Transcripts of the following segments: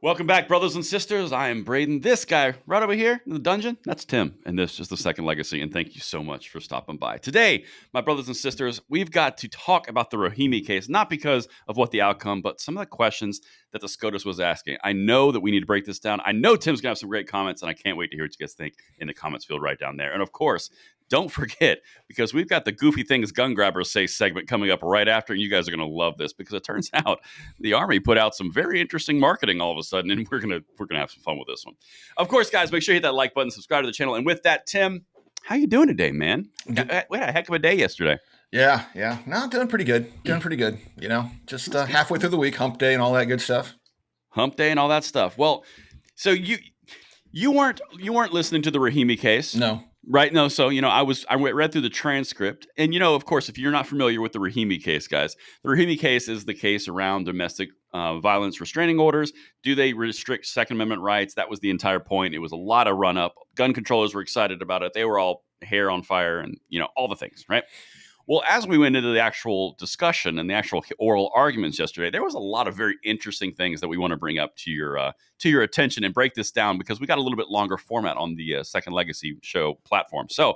Welcome back, brothers and sisters. I am Braden. This guy right over here in the dungeon, that's Tim. And this is the Second Legacy. And thank you so much for stopping by. Today, my brothers and sisters, we've got to talk about the Rahimi case, not because of what the outcome, but some of the questions that the SCOTUS was asking. I know that we need to break this down. I know Tim's going to have some great comments, and I can't wait to hear what you guys think in the comments field right down there. And of course, don't forget, because we've got the Goofy Things Gun Grabbers Say segment coming up right after, and you guys are going to love this because it turns out the Army put out some very interesting marketing all of a sudden, and we're gonna have some fun with this one. Of course, guys, make sure you hit that like button, subscribe to the channel, and with that, Tim, how you doing today, man? We had a heck of a day yesterday. Yeah. No, doing pretty good. You know, just halfway through the week, hump day and all that good stuff. Hump day and all that stuff. Well, so you weren't listening to the Rahimi case. No. Right. No. So, I read through the transcript, and, of course, if you're not familiar with the Rahimi case, guys, the Rahimi case is the case around domestic violence restraining orders. Do they restrict Second Amendment rights? That was the entire point. It was a lot of run up. Gun controllers were excited about it. They were all hair on fire and, all the things. Right. Well, as we went into the actual discussion and the actual oral arguments yesterday, there was a lot of very interesting things that we want to bring up to your attention and break this down because we got a little bit longer format on the Second Legacy show platform. So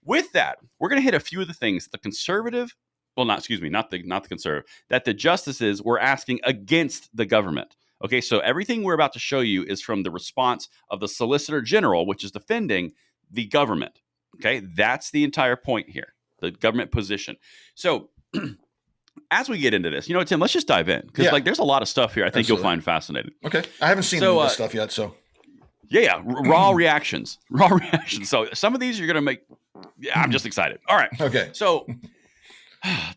with that, we're going to hit a few of the things that the justices were asking against the government. Okay, so everything we're about to show you is from the response of the Solicitor General, which is defending the government. Okay, that's the entire point here. The government position. So as we get into this, Tim, let's just dive in because there's a lot of stuff here I think Absolutely. You'll find fascinating. Okay. I haven't seen this stuff yet, so. Yeah. Raw reactions. So some of these you're going to make. Yeah, I'm just excited. All right. Okay. So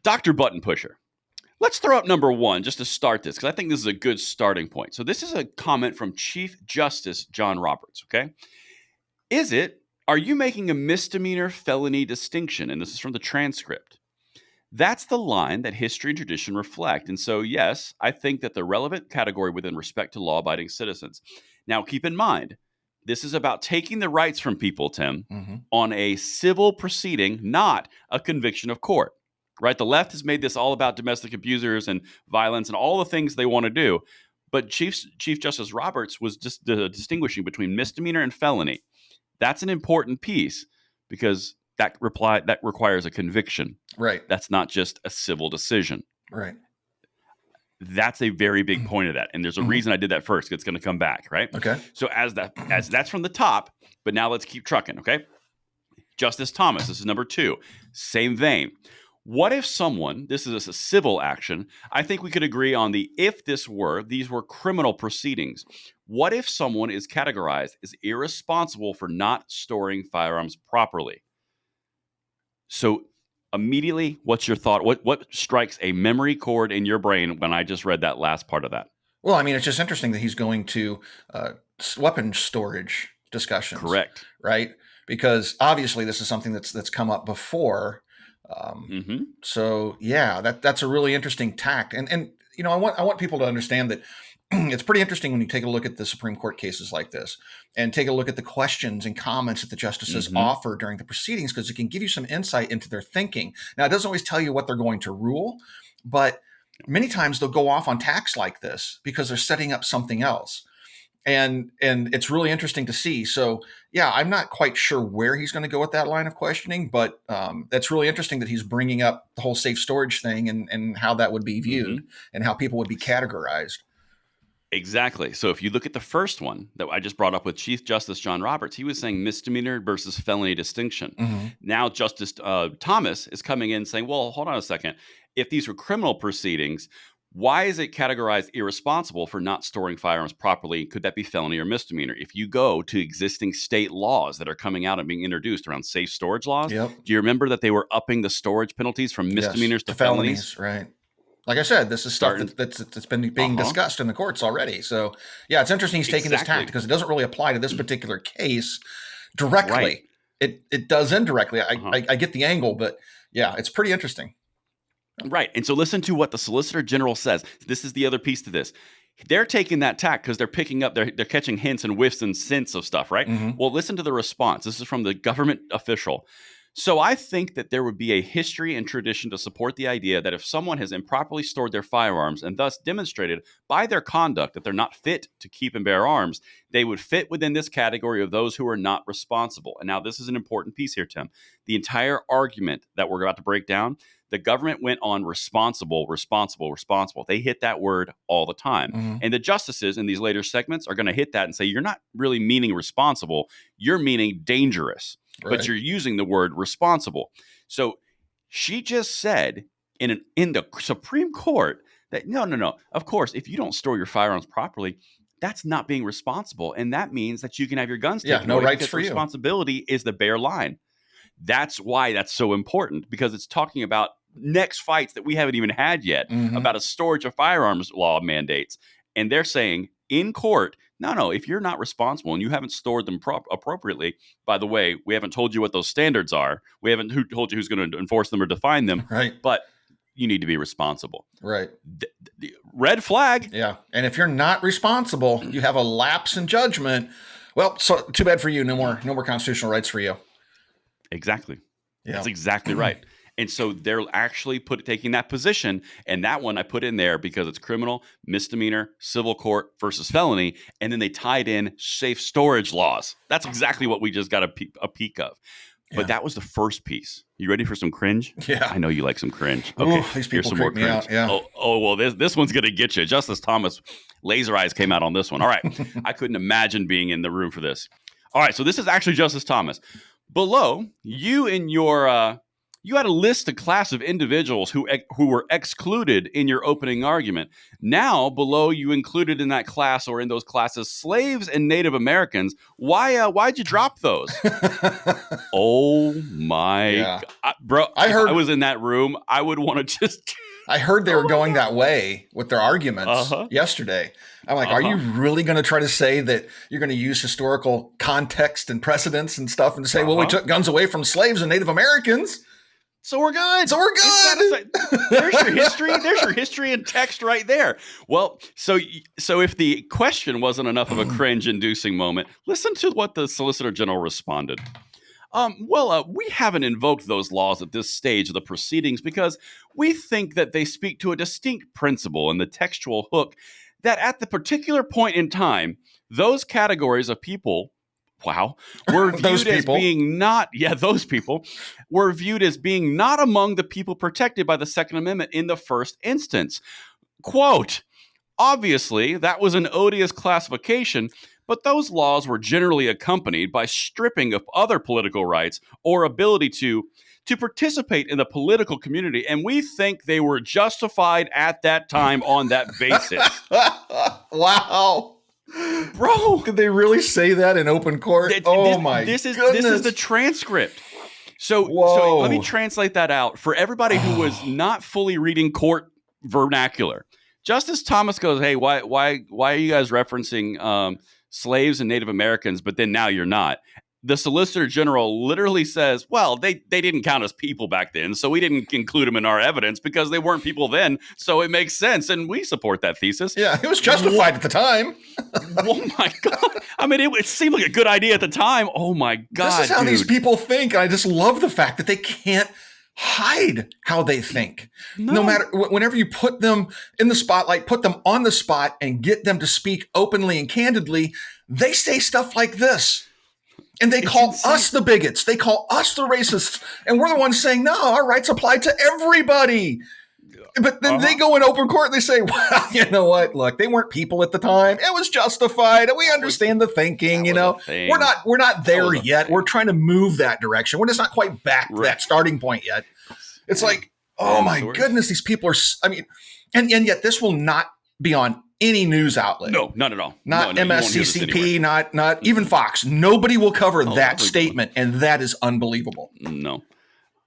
Dr. Button Pusher. Let's throw up number one just to start this because I think this is a good starting point. So this is a comment from Chief Justice John Roberts. Okay. Are you making a misdemeanor felony distinction? And this is from the transcript. That's the line that history and tradition reflect. And so, yes, I think that the relevant category within respect to law-abiding citizens. Now, keep in mind, this is about taking the rights from people, Tim, on a civil proceeding, not a conviction of court. Right? The left has made this all about domestic abusers and violence and all the things they want to do. But Chief Justice Roberts was just distinguishing between misdemeanor and felony. That's an important piece because that requires a conviction. Right. That's not just a civil decision. Right. That's a very big point of that. And there's a reason I did that first. It's going to come back, right? Okay. So as that's from the top, but now let's keep trucking, okay? Justice Thomas, this is number two. Same vein. What if someone, this is a civil action, I think we could agree on these were criminal proceedings. What if someone is categorized as irresponsible for not storing firearms properly? So immediately, what's your thought? What strikes a memory chord in your brain when I just read that last part of that? Well, I mean, it's just interesting that he's going to weapon storage discussions. Correct. Right? Because obviously this is something that's come up before. So yeah, that's a really interesting tact. And I want people to understand that it's pretty interesting when you take a look at the Supreme Court cases like this and take a look at the questions and comments that the justices offer during the proceedings, because it can give you some insight into their thinking. Now, it doesn't always tell you what they're going to rule, but many times they'll go off on tacks like this because they're setting up something else. And it's really interesting to see. So yeah, I'm not quite sure where he's going to go with that line of questioning, but that's really interesting that he's bringing up the whole safe storage thing and how that would be viewed and how people would be categorized. Exactly. So if you look at the first one that I just brought up with Chief Justice John Roberts, he was saying misdemeanor versus felony distinction. Now Justice Thomas is coming in saying, well, hold on a second. If these were criminal proceedings, why is it categorized irresponsible for not storing firearms properly? Could that be felony or misdemeanor? If you go to existing state laws that are coming out and being introduced around safe storage laws, do you remember that they were upping the storage penalties from misdemeanors to felonies? Right. Like I said, this is stuff that's been being discussed in the courts already. So yeah, it's interesting he's taking this tact because it doesn't really apply to this particular case directly. Right. It does indirectly. I get the angle, but yeah, it's pretty interesting. Right. And so listen to what the Solicitor General says. This is the other piece to this. They're taking that tack because they're picking up, they're catching hints and whiffs and scents of stuff, right? Well, listen to the response. This is from the government official. So I think that there would be a history and tradition to support the idea that if someone has improperly stored their firearms and thus demonstrated by their conduct that they're not fit to keep and bear arms, they would fit within this category of those who are not responsible. And now this is an important piece here, Tim. The entire argument that we're about to break down, the government went on responsible. They hit that word all the time. Mm-hmm. And the justices in these later segments are going to hit that and say, you're not really meaning responsible, you're meaning dangerous. Right. But you're using the word responsible. So she just said in the Supreme Court that no. Of course, if you don't store your firearms properly, that's not being responsible. And that means that you can have your guns taken no away rights because for you. Responsibility is the bare line. That's why that's so important, because it's talking about next fights that we haven't even had yet about a storage of firearms law mandates. And they're saying in court, no, if you're not responsible and you haven't stored them appropriately, by the way, we haven't told you what those standards are. We haven't told you who's going to enforce them or define them. Right. But you need to be responsible. Right. The red flag. Yeah. And if you're not responsible, you have a lapse in judgment. Well, so too bad for you. No more constitutional rights for you. Exactly. Yeah. That's exactly right. And so they're actually taking that position. And that one I put in there because it's criminal, misdemeanor, civil court versus felony. And then they tied in safe storage laws. That's exactly what we just got a peek of. But that was the first piece. You ready for some cringe? Yeah. I know you like some cringe. Okay, ooh, these people creep me out. Yeah. Well, this one's going to get you. Justice Thomas, laser eyes came out on this one. All right. I couldn't imagine being in the room for this. All right. So this is actually Justice Thomas. Below, you had a list, a class of individuals who were excluded in your opening argument. Now, below, you included in that class or in those classes slaves and Native Americans. Why'd you drop those? Oh my God. Bro! I was in that room. I would want to just. I heard they were going that way with their arguments yesterday. I'm like, are you really going to try to say that you're going to use historical context and precedents and stuff and say, well, we took guns away from slaves and Native Americans? So we're good. There's your history. There's your history and text right there. Well, so if the question wasn't enough of a cringe-inducing moment, listen to what the Solicitor General responded. We haven't invoked those laws at this stage of the proceedings because we think that they speak to a distinct principle in the textual hook that at the particular point in time, those categories of people were viewed as being those people were viewed as being not among the people protected by the Second Amendment in the first instance. Quote, obviously, that was an odious classification, but those laws were generally accompanied by stripping of other political rights or ability to participate in the political community, and we think they were justified at that time on that basis. Wow. Bro, did they really say that in open court? This is the transcript. So let me translate that out for everybody who was not fully reading court vernacular. Justice Thomas goes, "Hey, why are you guys referencing slaves and Native Americans, but then now you're not?" The Solicitor General literally says, well, they didn't count as people back then, so we didn't include them in our evidence because they weren't people then, so it makes sense, and we support that thesis. Yeah, it was justified at the time. Oh, my God. I mean, it seemed like a good idea at the time. Oh, my God, this is how these people think, and I just love the fact that they can't hide how they think. No matter, whenever you put them in the spotlight, put them on the spot, and get them to speak openly and candidly, they say stuff like this. And they call us the bigots. They call us the racists. And we're the ones saying, no, our rights apply to everybody. But then they go in open court and they say, well, you know what? Look, they weren't people at the time. It was justified. And we understand the thinking, We're not there yet. We're trying to move that direction. We're just not quite back to that starting point yet. It's like, oh my goodness, these people are, and yet this will not be on any news outlet. No, not at all. Not MSCCP, not even Fox. Nobody will cover that statement, and that is unbelievable. No,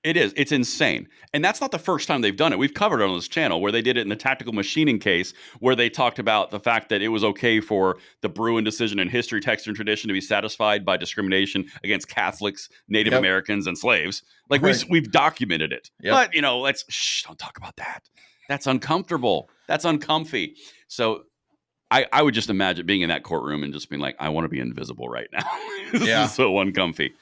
it is. It's insane. And that's not the first time they've done it. We've covered it on this channel where they did it in the tactical machining case where they talked about the fact that it was okay for the Bruin decision in history, text, and tradition to be satisfied by discrimination against Catholics, Native Americans, and slaves. Like we've documented it. But, don't talk about that. That's uncomfortable. That's uncomfy. So I would just imagine being in that courtroom and just being like, I want to be invisible right now. This is so uncomfy.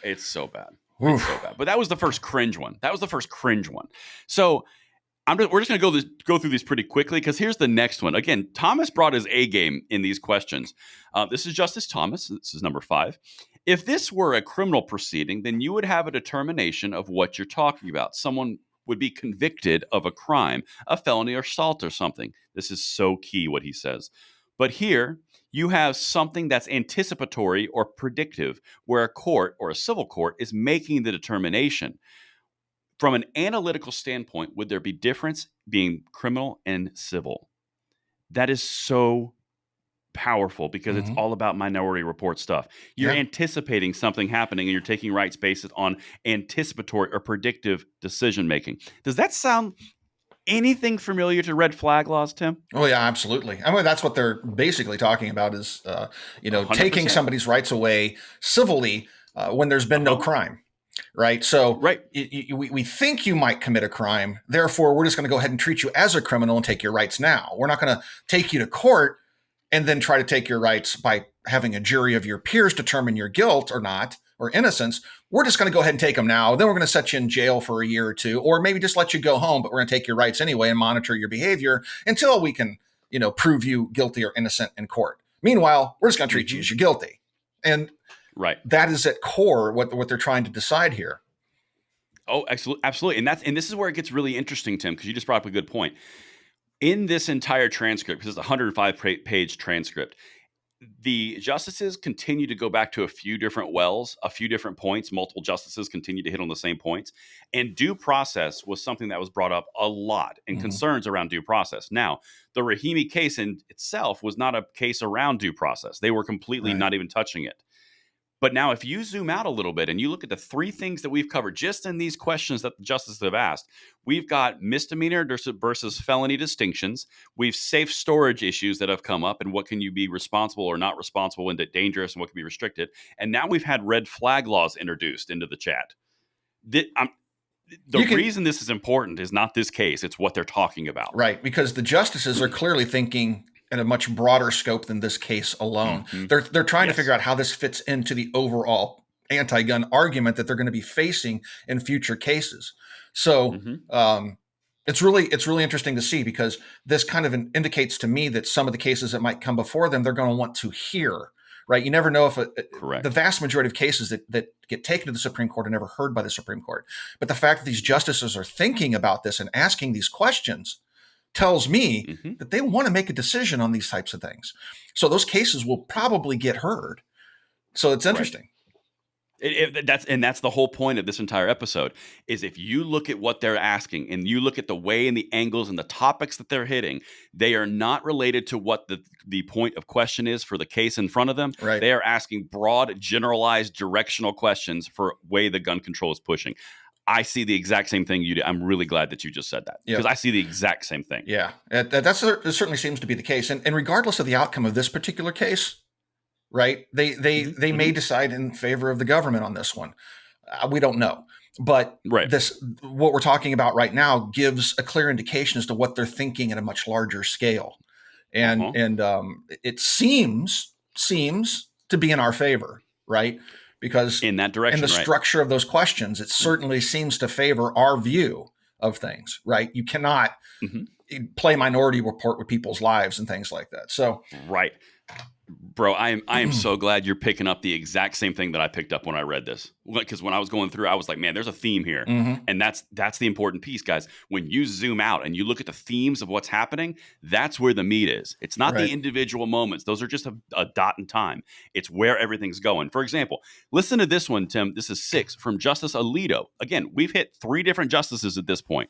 It's so bad. It's so bad. But that was the first cringe one. So we're just going to go through these pretty quickly because here's the next one. Again, Thomas brought his A game in these questions. This is Justice Thomas. This is number 5. If this were a criminal proceeding, then you would have a determination of what you're talking about. Someone would be convicted of a crime, a felony or assault or something. This is so key what he says. But here, you have something that's anticipatory or predictive, where a court or a civil court is making the determination. From an analytical standpoint, would there be difference being criminal and civil? That is so powerful because it's all about Minority Report stuff. You're anticipating something happening and you're taking rights based on anticipatory or predictive decision making. Does that sound anything familiar to red flag laws, Tim? Oh yeah, absolutely. I mean, that's what they're basically talking about is, 100%. Taking somebody's rights away civilly when there's been no crime. Right. So we think you might commit a crime. Therefore, we're just going to go ahead and treat you as a criminal and take your rights now. We're not going to take you to court and then try to take your rights by having a jury of your peers determine your guilt or not, or innocence. We're just going to go ahead and take them now. Then we're going to set you in jail for a year or two, or maybe just let you go home, but we're going to take your rights anyway and monitor your behavior until we can, prove you guilty or innocent in court. Meanwhile, we're just going to treat you as you're guilty. And that is at core what they're trying to decide here. Oh, absolutely. And this is where it gets really interesting, Tim, because you just brought up a good point. In this entire transcript, because it's a 105-page transcript, the justices continue to go back to a few different wells, a few different points. Multiple justices continue to hit on the same points. And due process was something that was brought up a lot, and concerns around due process. Now, the Rahimi case in itself was not a case around due process. They were completely not even touching it. But now if you zoom out a little bit and you look at the 3 things that we've covered just in these questions that the justices have asked, we've got misdemeanor versus felony distinctions. We've safe storage issues that have come up and what can you be responsible or not responsible and dangerous and what can be restricted. And now we've had red flag laws introduced into the chat. The reason this is important is not this case. It's what they're talking about. Right, because the justices are clearly thinking in a much broader scope than this case alone. They're trying to figure out how this fits into the overall anti-gun argument that they're going to be facing in future cases. So it's really interesting to see because this kind of indicates to me that some of the cases that might come before them, they're going to want to hear. Right, you never know if the vast majority of cases that get taken to the Supreme Court are never heard by the Supreme Court. But the fact that these justices are thinking about this and asking these questions tells me that they want to make a decision on these types of things. So those cases will probably get heard. So it's interesting. That's the whole point of this entire episode is if you look at what they're asking and you look at the way and the angles and the topics that they're hitting, they are not related to what the point of question is for the case in front of them. Right. They are asking broad, generalized, directional questions for way the gun control is pushing. I see the exact same thing you do. I'm really glad that you just said that because I see the exact same thing. Yeah, that certainly seems to be the case. And regardless of the outcome of this particular case, right, they may decide in favor of the government on this one. We don't know. But what we're talking about right now gives a clear indication as to what they're thinking at a much larger scale. And it seems to be in our favor, right? Because in that direction, in the structure of those questions, it certainly seems to favor our view of things, right? You cannot play Minority Report with people's lives and things like that. So, Bro, I am so glad you're picking up the exact same thing that I picked up when I read this. Because when I was going through, I was like, man, there's a theme here. And that's the important piece, guys. When you zoom out and you look at the themes of what's happening, that's where the meat is. It's not the individual moments. Those are just a dot in time. It's where everything's going. For example, listen to this one, Tim. This is 6 from Justice Alito. Again, we've hit 3 different justices at this point.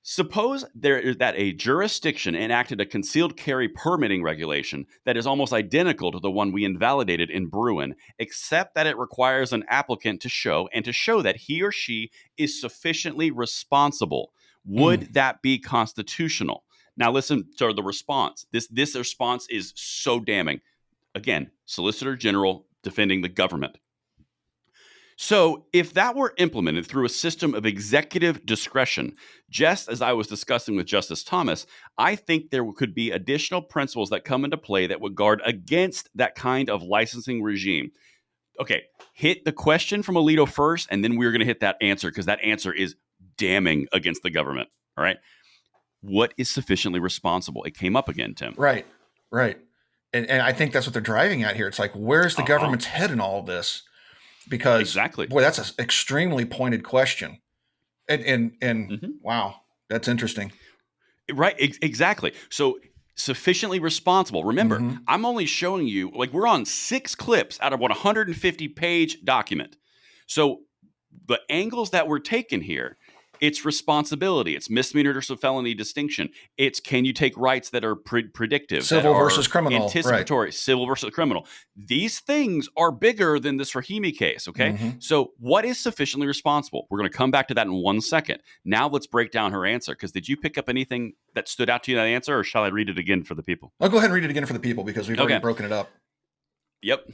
Suppose that a jurisdiction enacted a concealed carry permitting regulation that is almost identical to the one we invalidated in Bruin, except that it requires an applicant to show that he or she is sufficiently responsible. Would that be constitutional? Now listen to the response. This response is so damning. Again, Solicitor General defending the government. So if that were implemented through a system of executive discretion, just as I was discussing with Justice Thomas, I think there could be additional principles that come into play that would guard against that kind of licensing regime. Okay, hit the question from Alito first, and then we're going to hit that answer because that answer is damning against the government. All right. What is sufficiently responsible? It came up again, Tim. Right. And I think that's what they're driving at here. It's like, where's the government's head in all of this? Because exactly, boy, that's an extremely pointed question. And wow, that's interesting. Right. Exactly. So sufficiently responsible. Remember, I'm only showing you, like, we're on 6 clips out of 150-page document. So the angles that we're taking here, it's responsibility, it's misdemeanor to felony distinction, it's can you take rights that are predictive, civil that are versus criminal, anticipatory, right. Civil versus criminal. These things are bigger than this Rahimi case, okay? So what is sufficiently responsible? We're going to come back to that in 1 second. Now let's break down her answer, because did you pick up anything that stood out to you in that answer, or shall I read it again for the people? I'll go ahead and read it again for the people, because we've already broken it up. Yep.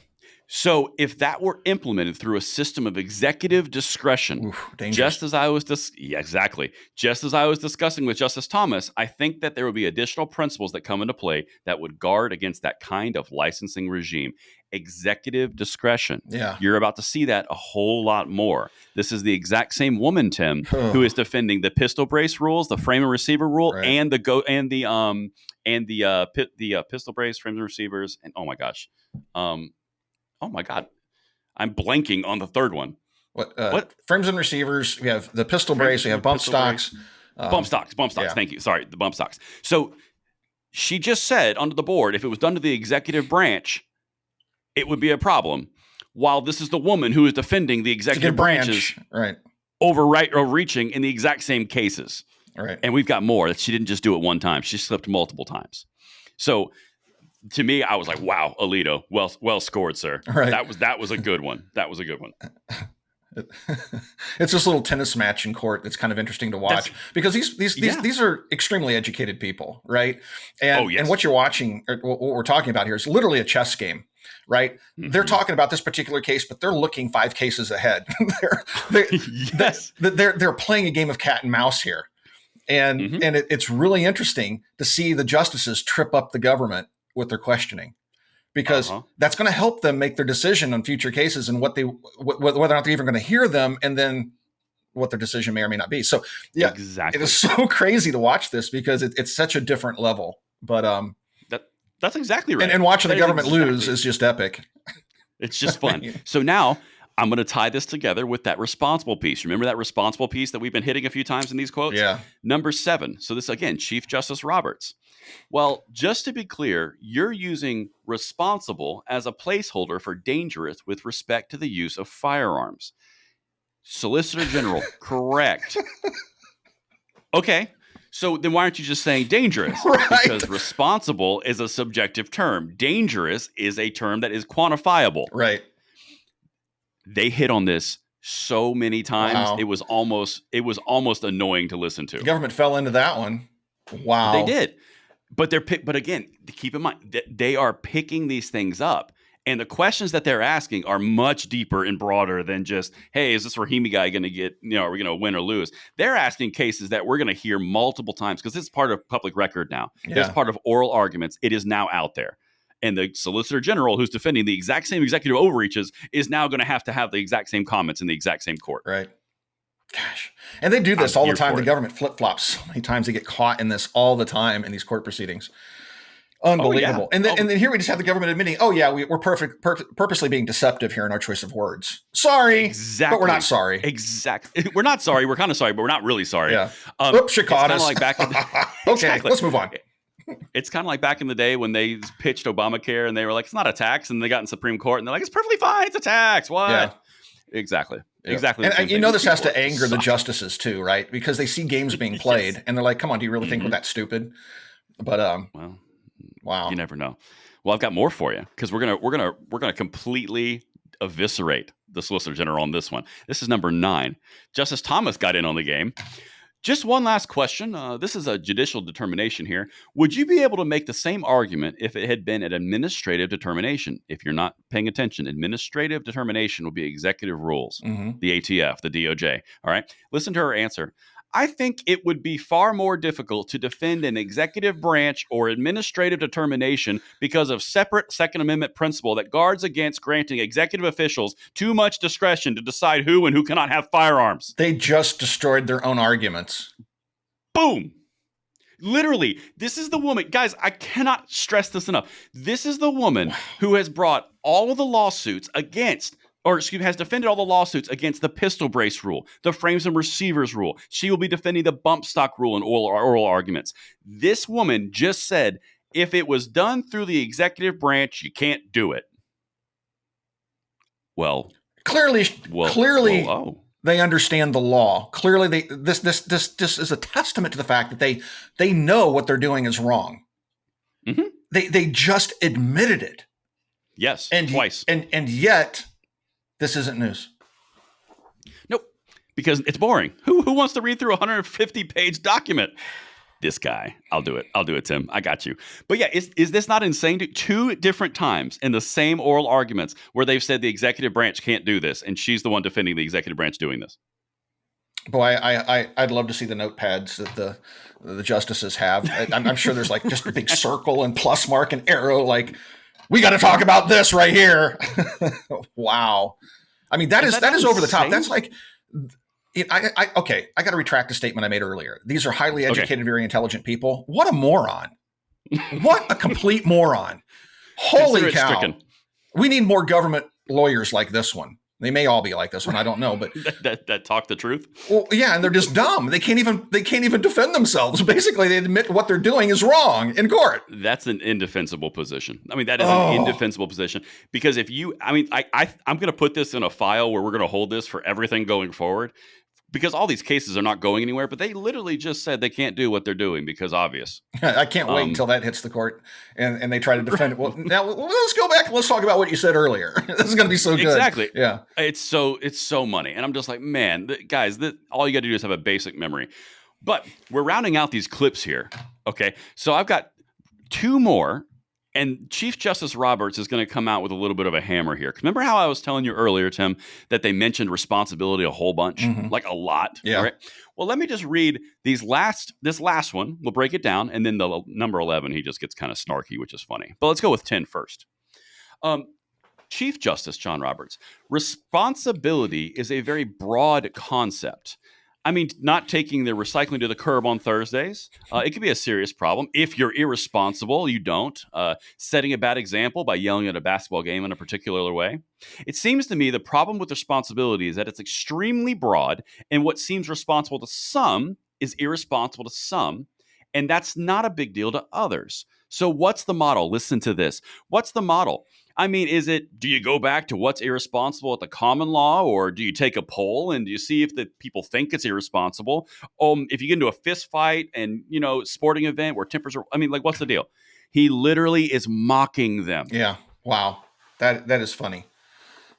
So if that were implemented through a system of executive discretion, just as I was discussing with Justice Thomas, I think that there would be additional principles that come into play that would guard against that kind of licensing regime. Executive discretion. Yeah. You're about to see that a whole lot more. This is the exact same woman, Tim, who is defending the pistol brace rules, the frame and receiver rule, and the pistol brace, frames and receivers, and oh my God, I'm blanking on the third one. What? Frames and receivers. We have the pistol brace. We have bump stocks. Bump stocks. Yeah. Thank you. Sorry, the bump stocks. So she just said under the board, if it was done to the executive branch, it would be a problem. While this is the woman who is defending the executive branches, right, overreaching in the exact same cases. Right. And we've got more. She didn't just do it one time. She slipped multiple times. So to me, I was like, wow, Alito, well scored, sir. Right. That was a good one. That was a good one. It's this little tennis match in court that's kind of interesting to watch, because these are extremely educated people, right? And and what you're watching, or what we're talking about here, is literally a chess game, right? They're talking about this particular case, but they're looking 5 cases ahead. They're playing a game of cat and mouse here, and it's really interesting to see the justices trip up the government with their questioning, because that's going to help them make their decision on future cases and whether or not they're even going to hear them, and then what their decision may or may not be. So yeah, exactly. It is so crazy to watch this, because it's such a different level. But that's exactly right. And watching the government lose is just epic. It's just fun. So now I'm going to tie this together with that responsible piece. Remember that responsible piece that we've been hitting a few times in these quotes? Yeah. Number 7. So this, again, Chief Justice Roberts. Well, just to be clear, you're using responsible as a placeholder for dangerous with respect to the use of firearms. Solicitor General, correct. Okay. So then why aren't you just saying dangerous? Right. Because responsible is a subjective term. Dangerous is a term that is quantifiable. Right. They hit on this so many times. Wow. It was almost annoying to listen to. The government fell into that one. Wow. They did. But again, keep in mind that they are picking these things up. And the questions that they're asking are much deeper and broader than just, hey, is this Rahimi guy going to get, are we going to win or lose? They're asking cases that we're going to hear multiple times, because this is part of public record now. Yeah. It's part of oral arguments. It is now out there. And the Solicitor General, who's defending the exact same executive overreaches, is now going to have the exact same comments in the exact same court. Right. Gosh. And they do this all the time. The government flip-flops so many times. They get caught in this all the time in these court proceedings. Unbelievable. Oh, yeah. And then here we just have the government admitting, oh yeah, we're purposely being deceptive here in our choice of words. Sorry. Exactly. But we're not sorry. Exactly. We're not sorry. We're kind of sorry, but we're not really sorry. Yeah. Oops, she caught us. Like back in okay, let's move on. It's kind of like back in the day when they pitched Obamacare and they were like, it's not a tax. And they got in Supreme Court and they're like, it's perfectly fine. It's a tax. What? Yeah. Exactly. Yeah. Exactly. And this has to anger the justices too, right? Because they see games being played and they're like, come on, do you really think we're that stupid? But, well, wow. You never know. Well, I've got more for you, because we're gonna completely eviscerate the Solicitor General on this one. This is number 9. Justice Thomas got in on the game. Just one last question. This is a judicial determination here. Would you be able to make the same argument if it had been an administrative determination? If you're not paying attention, administrative determination would be executive rules, the ATF, the DOJ. All right. Listen to her answer. I think it would be far more difficult to defend an executive branch or administrative determination because of separate Second Amendment principle that guards against granting executive officials too much discretion to decide who and who cannot have firearms. They just destroyed their own arguments. Boom. Literally, this is the woman, guys, I cannot stress this enough. This is the woman who has brought all of the lawsuits against, or excuse me, has defended all the lawsuits against the pistol brace rule, the frames and receivers rule. She will be defending the bump stock rule in oral arguments. This woman just said, if it was done through the executive branch, you can't do it. Well, clearly, they understand the law. Clearly, this is a testament to the fact that they know what they're doing is wrong. Mm-hmm. They just admitted it. Yes, and twice. And yet, this isn't news. Nope, because it's boring. Who wants to read through a 150-page document? This guy. I'll do it, Tim. I got you. But yeah, is this not insane? Two different times in the same oral arguments where they've said the executive branch can't do this, and she's the one defending the executive branch doing this. Boy, I'd love to see the notepads that the justices have. I'm sure there's like just a big circle and plus mark and arrow, like, we got to talk about this right here. Wow. I mean, that is over the top. That's like, okay, I got to retract a statement I made earlier. These are highly educated, very intelligent people. What a moron. What a complete moron. Holy cow. Stricken. We need more government lawyers like this one. They may all be like this one. I don't know, but that talk the truth. Well, yeah, and they're just dumb. They can't even defend themselves. Basically, they admit what they're doing is wrong in court. That's an indefensible position. I mean, that is an indefensible position because I'm going to put this in a file where we're going to hold this for everything going forward. Because all these cases are not going anywhere, but they literally just said they can't do what they're doing because obvious. I can't wait until that hits the court and they try to defend it. Well, now let's go back and let's talk about what you said earlier. This is going to be so good. Exactly. Yeah. It's so money. And I'm just like, man, guys, all you got to do is have a basic memory. But we're rounding out these clips here. Okay. So I've got two more. And Chief Justice Roberts is going to come out with a little bit of a hammer here. Remember how I was telling you earlier, Tim, that they mentioned responsibility a whole bunch, like a lot. Yeah. Right? Well, let me just read this last one. We'll break it down. And then the number 11, he just gets kind of snarky, which is funny. But let's go with 10 first. Chief Justice John Roberts, responsibility is a very broad concept. I mean, not taking the recycling to the curb on Thursdays, it could be a serious problem. If you're irresponsible, you don't. Setting a bad example by yelling at a basketball game in a particular way. It seems to me the problem with responsibility is that it's extremely broad, and what seems responsible to some is irresponsible to some, and that's not a big deal to others. So what's the model? Listen to this. What's the model? I mean, do you go back to what's irresponsible at the common law, or do you take a poll and do you see if the people think it's irresponsible? If you get into a fist fight and, sporting event where tempers are, what's the deal? He literally is mocking them. Yeah. Wow. That is funny.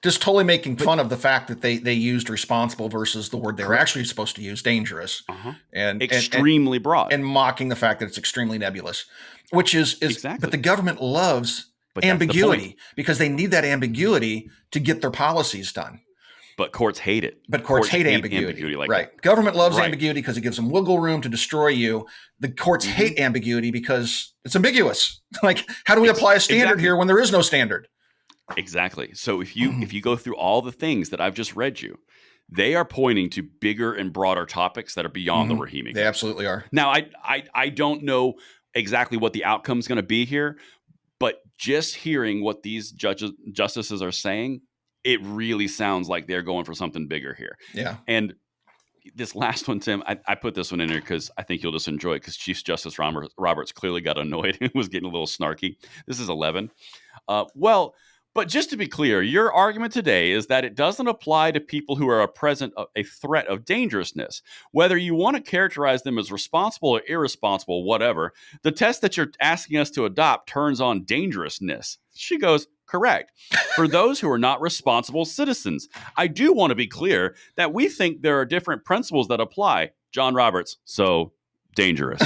Just totally making fun of the fact that they used responsible versus the word they were actually supposed to use, dangerous. And extremely broad. And mocking the fact that it's extremely nebulous, which is exactly. But the government loves ambiguity because they need that ambiguity to get their policies done. But courts hate it. But courts hate ambiguity like right. That. Government loves ambiguity because it gives them wiggle room to destroy you. The courts hate ambiguity because it's ambiguous. Like, how do we apply a standard here when there is no standard? Exactly. So if you go through all the things that I've just read you, they are pointing to bigger and broader topics that are beyond the Rahimi. They absolutely are. Now, I don't know exactly what the outcome is going to be here, but just hearing what these justices are saying, it really sounds like they're going for something bigger here. Yeah. And this last one, Tim, I put this one in there because I think you'll just enjoy it because Chief Justice Roberts clearly got annoyed and was getting a little snarky. This is 11. But just to be clear, your argument today is that it doesn't apply to people who are a threat of dangerousness. Whether you want to characterize them as responsible or irresponsible, whatever, the test that you're asking us to adopt turns on dangerousness. She goes, correct. For those who are not responsible citizens, I do want to be clear that we think there are different principles that apply. John Roberts, so dangerous.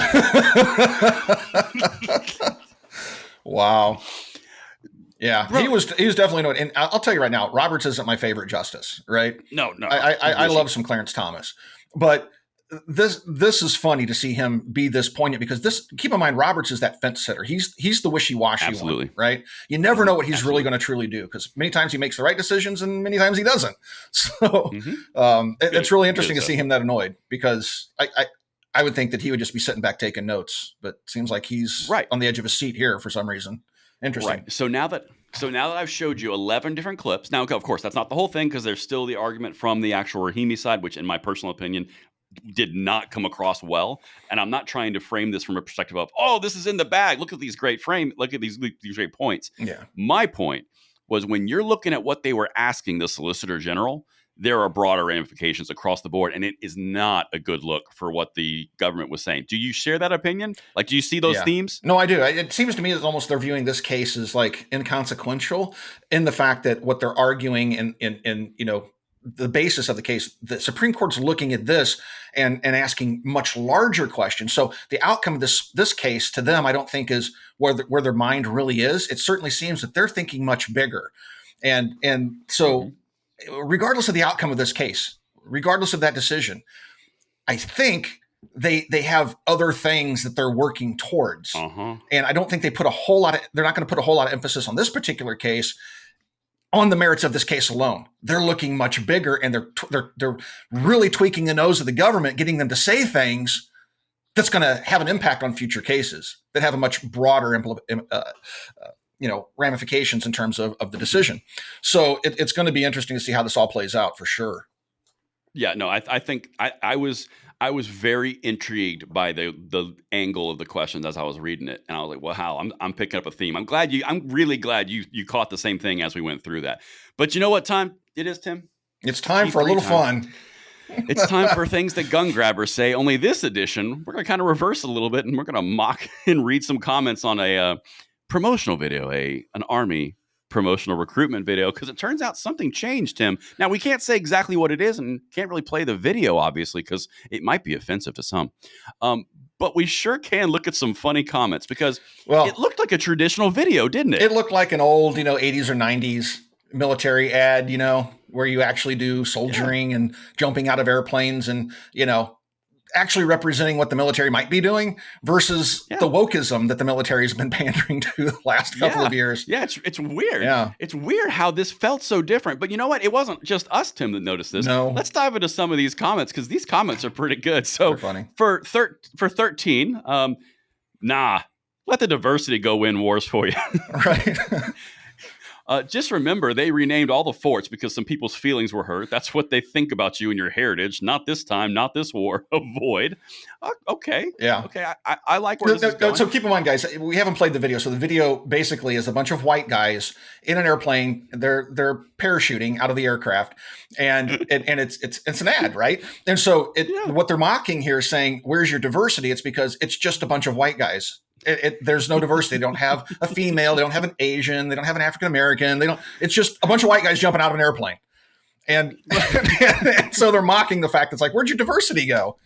Wow. Yeah, he was definitely annoyed. And I'll tell you right now, Roberts isn't my favorite justice, right? No. I love some Clarence Thomas. But this is funny to see him be this poignant, because keep in mind, Roberts is that fence sitter. He's the wishy-washy one, right? You never know what he's really going to truly do, because many times he makes the right decisions and many times he doesn't. So it's really interesting to see him that annoyed, because I would think that he would just be sitting back taking notes, but it seems like he's on the edge of his seat here for some reason. Interesting. Right. So now that I've showed you 11 different clips, now, of course, that's not the whole thing, because there's still the argument from the actual Rahimi side, which in my personal opinion did not come across well. And I'm not trying to frame this from a perspective of, oh, this is in the bag. Look at these great look at these great points. Yeah. My point was, when you're looking at what they were asking the Solicitor General, there are broader ramifications across the board, and it is not a good look for what the government was saying. Do you share that opinion? Like, do you see those themes? No, I do. It seems to me it's almost they're viewing this case as like inconsequential, in the fact that what they're arguing in the basis of the case, the Supreme Court's looking at this and asking much larger questions. So the outcome of this case to them, I don't think, is where their mind really is. It certainly seems that they're thinking much bigger, and so. Regardless of the outcome of this case, regardless of that decision, I think they have other things that they're working towards. And I don't think they're not going to put a whole lot of emphasis on this particular case on the merits of this case alone. They're looking much bigger, and they're really tweaking the nose of the government, getting them to say things that's going to have an impact on future cases that have a much broader ramifications in terms of the decision. So it's going to be interesting to see how this all plays out, for sure. Yeah, no, I think I was very intrigued by the angle of the questions as I was reading it, and I was like, well, Hal, I'm picking up a theme. I'm really glad you caught the same thing as we went through that. But you know what time it is, Tim? It's time for a little fun. It's time for things that gun grabbers say. Only this edition, we're going to kind of reverse a little bit, and we're going to mock and read some comments on a promotional video, an Army promotional recruitment video, because it turns out something changed, Tim. Now, we can't say exactly what it is, and can't really play the video, obviously, because it might be offensive to some. But we sure can look at some funny comments, because it looked like a traditional video, didn't it? It looked like an old, 80s or 90s military ad, where you actually do soldiering and jumping out of airplanes and, actually representing what the military might be doing versus the wokeism that the military has been pandering to the last couple of years. Yeah, it's weird. Yeah. It's weird how this felt so different. But you know what? It wasn't just us, Tim, that noticed this. No. Let's dive into some of these comments, because these comments are pretty good. So funny. For 13, let the diversity go win wars for you. Right. Just remember, they renamed all the forts because some people's feelings were hurt. That's what they think about you and your heritage. Not this time, not this war. Avoid. Okay. Yeah. Okay. I like where this is going. So keep in mind, guys, we haven't played the video. So the video basically is a bunch of white guys in an airplane. They're parachuting out of the aircraft, and it's an ad, right? And so what they're mocking here is saying, "Where's your diversity?" It's because it's just a bunch of white guys. There's no diversity. They don't have a female. They don't have an Asian. They don't have an African American. It's just a bunch of white guys jumping out of an airplane. And so they're mocking the fact that's like, where'd your diversity go?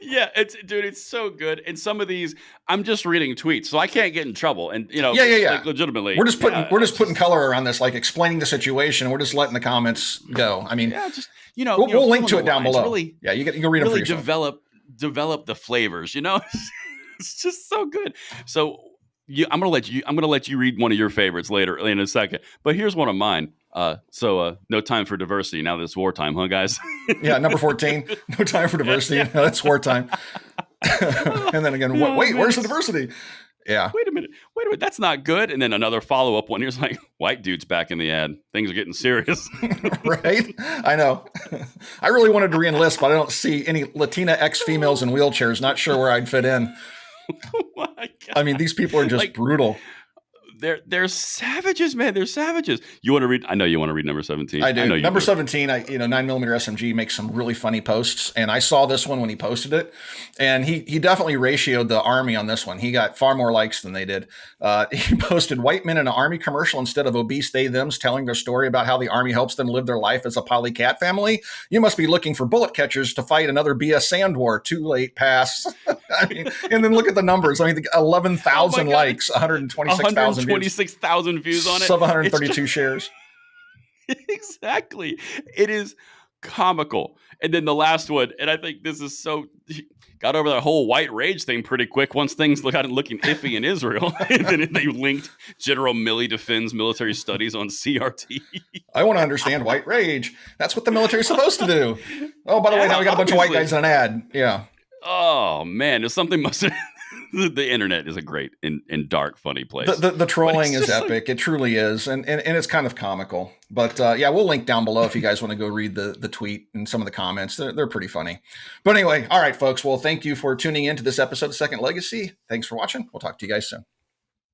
Yeah, it's so good. And some of these, I'm just reading tweets, so I can't get in trouble. And like, legitimately, we're just putting color around this, like explaining the situation. We're just letting the comments go. I mean, we'll link to it down below. Really, you can read them for yourself. Develop the flavors. It's just so good. So I'm gonna let you read one of your favorites later in a second. But here's one of mine. No time for diversity. Now that it's wartime, huh, guys? Yeah, number 14. No time for diversity. Yeah. No, it's wartime. And then again, where's the diversity? Yeah. Wait a minute. That's not good. And then another follow-up one. Here's like, white dudes back in the ad. Things are getting serious. Right? I know. I really wanted to re-enlist, but I don't see any Latina ex-females in wheelchairs. Not sure where I'd fit in. Oh my God. I mean, these people are just brutal. They're savages, man. They're savages. You want to read? I know you want to read number 17. I do. I know Number 17, 9mm SMG makes some really funny posts, and I saw this one when he posted it, and he definitely ratioed the Army on this one. He got far more likes than they did. He posted white men in an Army commercial instead of obese they-thems telling their story about how the Army helps them live their life as a polycat family. You must be looking for bullet catchers to fight another BS sand war. Too late, pass. I mean, and then look at the numbers. I mean, 11,000 likes, 126,000 views on it. Sub 132 shares. Exactly. It is comical. And then the last one, and I think this is so got over that whole white rage thing pretty quick once things got looking iffy in Israel. And then they linked General Milley defends military studies on CRT. I want to understand white rage. That's what the military's supposed to do. Oh, by the way, now we got a bunch of white guys in an ad. Yeah. Oh man, there's something must have. The internet is a great and dark, funny place. The trolling is epic. It truly is. And it's kind of comical. But yeah, we'll link down below if you guys want to go read the tweet and some of the comments. They're pretty funny. But anyway, all right, folks. Well, thank you for tuning in to this episode of Second Legacy. Thanks for watching. We'll talk to you guys soon.